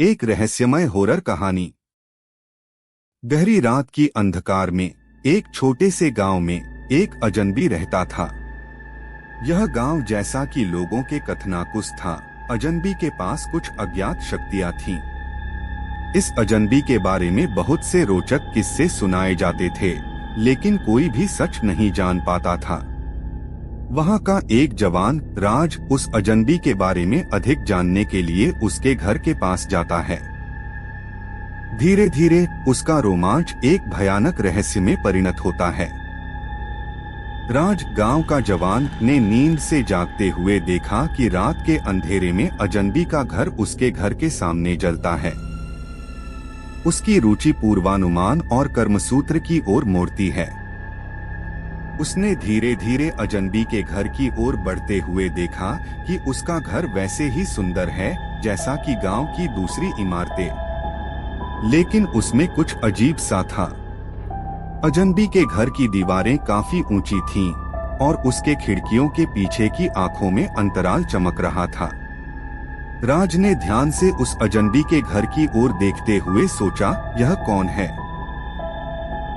एक रहस्यमय हॉरर कहानी। गहरी रात की अंधकार में एक छोटे से गांव में एक अजनबी रहता था। यह गांव जैसा कि लोगों के कथनाकुस था, अजनबी के पास कुछ अज्ञात शक्तियां थीं। इस अजनबी के बारे में बहुत से रोचक किस्से सुनाए जाते थे, लेकिन कोई भी सच नहीं जान पाता था। वहां का एक जवान राज उस अजनबी के बारे में अधिक जानने के लिए उसके घर के पास जाता है। धीरे धीरे उसका रोमांच एक भयानक रहस्य में परिणत होता है। राज गांव का जवान ने नींद से जागते हुए देखा कि रात के अंधेरे में अजनबी का घर उसके घर के सामने जलता है। उसकी रुचि पूर्वानुमान और कर्मसूत्र की ओर मोड़ती है। उसने धीरे धीरे अजनबी के घर की ओर बढ़ते हुए देखा कि उसका घर वैसे ही सुंदर है जैसा कि गांव की दूसरी इमारतें, लेकिन उसमें कुछ अजीब सा था। अजनबी के घर की दीवारें काफी ऊंची थीं और उसके खिड़कियों के पीछे की आंखों में अंतराल चमक रहा था। राज ने ध्यान से उस अजनबी के घर की ओर देखते हुए सोचा, यह कौन है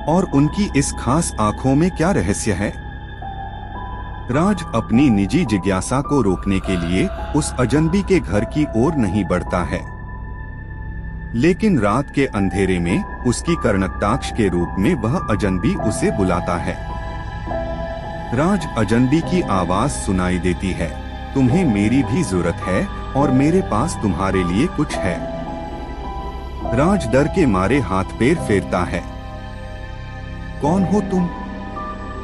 और उनकी इस खास आंखों में क्या रहस्य है। राज अपनी निजी जिज्ञासा को रोकने के लिए उस अजनबी के घर की ओर नहीं बढ़ता है, लेकिन रात के अंधेरे में उसकी कर्णकटाक्ष के रूप में वह अजनबी उसे बुलाता है। राज अजनबी की आवाज सुनाई देती है, तुम्हें मेरी भी जरूरत है और मेरे पास तुम्हारे लिए कुछ है। राज डर के मारे हाथ पैर फेरता है। कौन हो तुम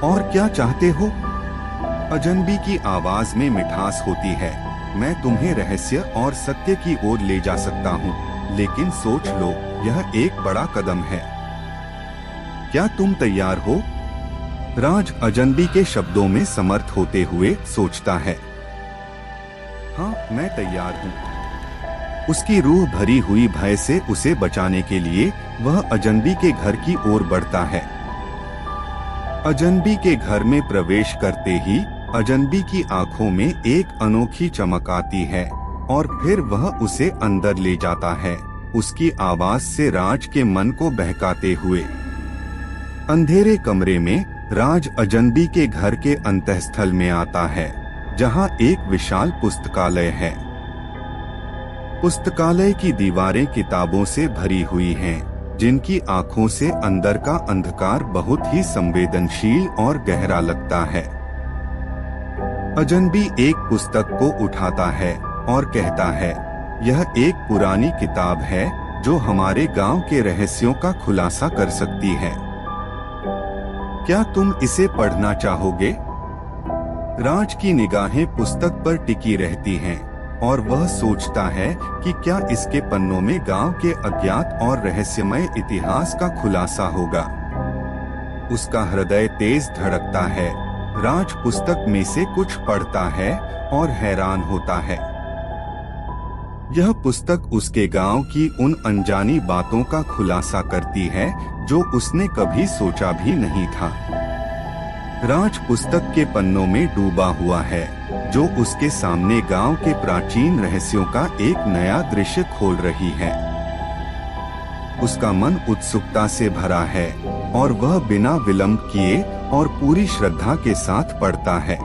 और क्या चाहते हो? अजनबी की आवाज में मिठास होती है, मैं तुम्हें रहस्य और सत्य की ओर ले जा सकता हूँ, लेकिन सोच लो, यह एक बड़ा कदम है। क्या तुम तैयार हो? राज अजनबी के शब्दों में समर्थ होते हुए सोचता है, हाँ मैं तैयार हूँ। उसकी रूह भरी हुई भय से उसे बचाने के लिए वह अजनबी के घर की ओर बढ़ता है। अजनबी के घर में प्रवेश करते ही अजनबी की आंखों में एक अनोखी चमक आती है और फिर वह उसे अंदर ले जाता है, उसकी आवाज से राज के मन को बहकाते हुए। अंधेरे कमरे में राज अजनबी के घर के अंतःस्थल में आता है, जहां एक विशाल पुस्तकालय है। पुस्तकालय की दीवारें किताबों से भरी हुई हैं, जिनकी आंखों से अंदर का अंधकार बहुत ही संवेदनशील और गहरा लगता है। अजनबी एक पुस्तक को उठाता है और कहता है, यह एक पुरानी किताब है जो हमारे गांव के रहस्यों का खुलासा कर सकती है। क्या तुम इसे पढ़ना चाहोगे? राज की निगाहें पुस्तक पर टिकी रहती हैं और वह सोचता है कि क्या इसके पन्नों में गांव के अज्ञात और रहस्यमय इतिहास का खुलासा होगा। उसका हृदय तेज धड़कता है। राज पुस्तक में से कुछ पढ़ता है और हैरान होता है। यह पुस्तक उसके गांव की उन अनजानी बातों का खुलासा करती है जो उसने कभी सोचा भी नहीं था। राज पुस्तक के पन्नों में डूबा हुआ है, जो उसके सामने गांव के प्राचीन रहस्यों का एक नया दृश्य खोल रही है। उसका मन उत्सुकता से भरा है और वह बिना विलंब किए और पूरी श्रद्धा के साथ पढ़ता है।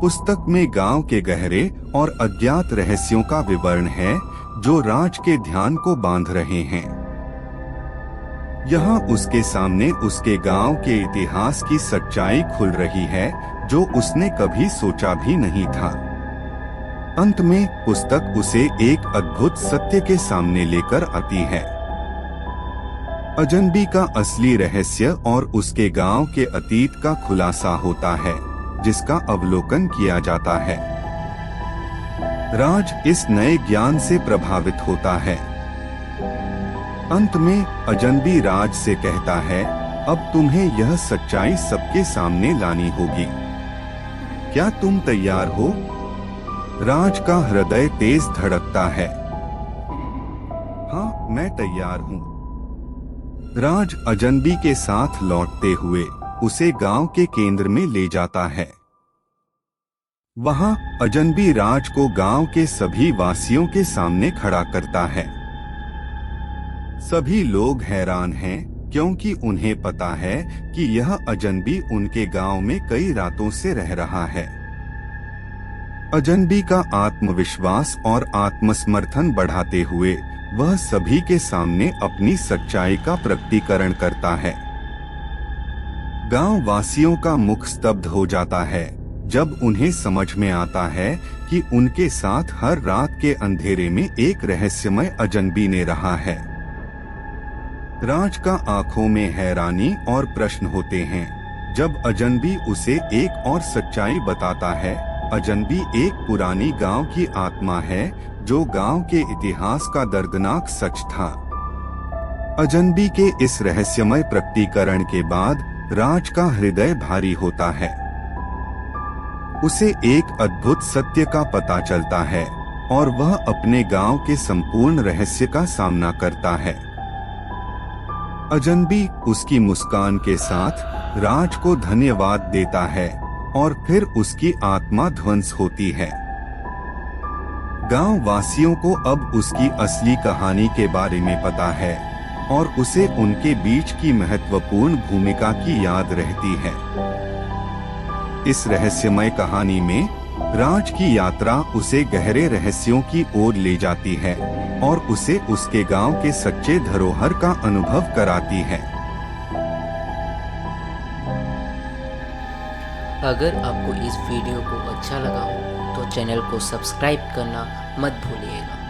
पुस्तक में गांव के गहरे और अज्ञात रहस्यों का विवरण है जो राज के ध्यान को बांध रहे हैं। यहाँ उसके सामने उसके गांव के इतिहास की सच्चाई खुल रही है जो उसने कभी सोचा भी नहीं था। अंत में पुस्तक उसे एक अद्भुत सत्य के सामने लेकर आती है। अजनबी का असली रहस्य और उसके गांव के अतीत का खुलासा होता है, जिसका अवलोकन किया जाता है। राज इस नए ज्ञान से प्रभावित होता है। अंत में अजनबी राज से कहता है, अब तुम्हें यह सच्चाई सबके सामने लानी होगी। क्या तुम तैयार हो? राज का हृदय तेज धड़कता है। हाँ मैं तैयार हूँ। राज अजनबी के साथ लौटते हुए उसे गांव के केंद्र में ले जाता है। वहां अजनबी राज को गांव के सभी वासियों के सामने खड़ा करता है। सभी लोग हैरान हैं क्योंकि उन्हें पता है कि यह अजनबी उनके गांव में कई रातों से रह रहा है। अजनबी का आत्मविश्वास और आत्मसमर्थन बढ़ाते हुए वह सभी के सामने अपनी सच्चाई का प्रकटीकरण करता है। गांव वासियों का मुख स्तब्ध हो जाता है जब उन्हें समझ में आता है कि उनके साथ हर रात के अंधेरे में एक रहस्यमय अजनबी ने रहा है। राज का आंखों में हैरानी और प्रश्न होते हैं जब अजनबी उसे एक और सच्चाई बताता है। अजनबी एक पुरानी गांव की आत्मा है जो गांव के इतिहास का दर्दनाक सच था। अजनबी के इस रहस्यमय प्रकटीकरण के बाद राज का हृदय भारी होता है। उसे एक अद्भुत सत्य का पता चलता है और वह अपने गांव के संपूर्ण रहस्य का सामना करता है। अजनबी उसकी मुस्कान के साथ राज को धन्यवाद देता है और फिर उसकी आत्मा ध्वंस होती है। गांव वासियों को अब उसकी असली कहानी के बारे में पता है और उसे उनके बीच की महत्वपूर्ण भूमिका की याद रहती है। इस रहस्यमय कहानी में राज की यात्रा उसे गहरे रहस्यों की ओर ले जाती है और उसे उसके गांव के सच्चे धरोहर का अनुभव कराती है। अगर आपको इस वीडियो को अच्छा लगा हो तो चैनल को सब्सक्राइब करना मत भूलिएगा।